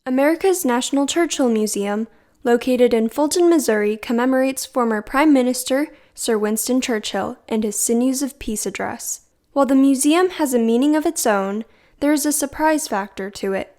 America's National Churchill Museum, located in Fulton, Missouri, commemorates former Prime Minister Sir Winston Churchill and his Sinews of Peace address. While the museum has a meaning of its own, there is a surprise factor to it.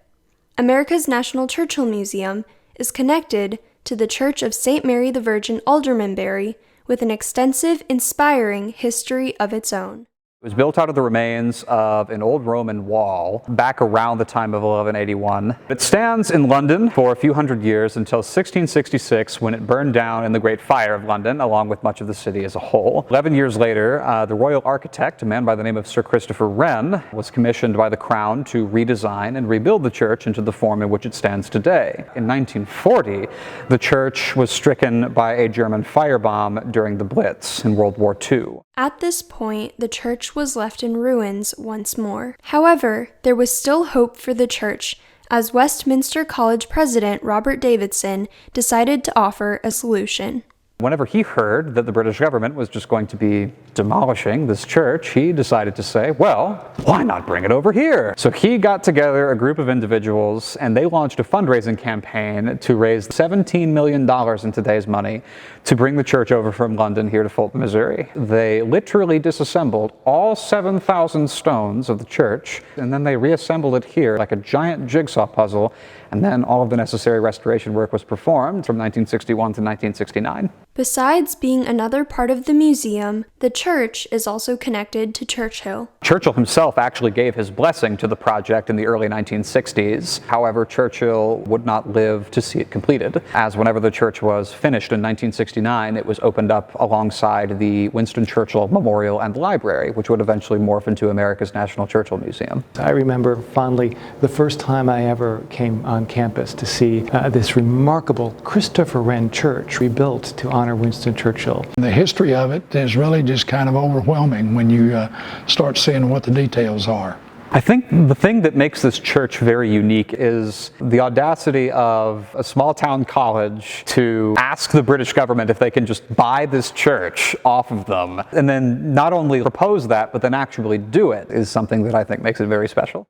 America's National Churchill Museum is connected to the Church of St. Mary the Virgin Aldermanbury with an extensive, inspiring history of its own. It was built out of the remains of an old Roman wall back around the time of 1181. It stands in London for a few hundred years until 1666, when it burned down in the Great Fire of London, along with much of the city as a whole. 11 years later, the royal architect, a man by the name of Sir Christopher Wren, was commissioned by the Crown to redesign and rebuild the church into the form in which it stands today. In 1940, the church was stricken by a German firebomb during the Blitz in World War II. At this point, the church was left in ruins once more. However, there was still hope for the church, as Westminster College president Robert Davidson decided to offer a solution. Whenever he heard that the British government was just going to be demolishing this church, he decided to say, well, why not bring it over here? So he got together a group of individuals and they launched a fundraising campaign to raise $17 million in today's money to bring the church over from London here to Fulton, Missouri. They literally disassembled all 7,000 stones of the church, and then they reassembled it here like a giant jigsaw puzzle, and then all of the necessary restoration work was performed from 1961 to 1969. Besides being another part of the museum, the church is also connected to Churchill. Churchill himself actually gave his blessing to the project in the early 1960s. However, Churchill would not live to see it completed, as whenever the church was finished in 1969, it was opened up alongside the Winston Churchill Memorial and Library, which would eventually morph into America's National Churchill Museum. I remember fondly the first time I ever came on campus to see this remarkable Christopher Wren church rebuilt to honor Winston Churchill. The history of it is really just kind of overwhelming when you start seeing what the details are. I think the thing that makes this church very unique is the audacity of a small town college to ask the British government if they can just buy this church off of them, and then not only propose that, but then actually do it, is something that I think makes it very special.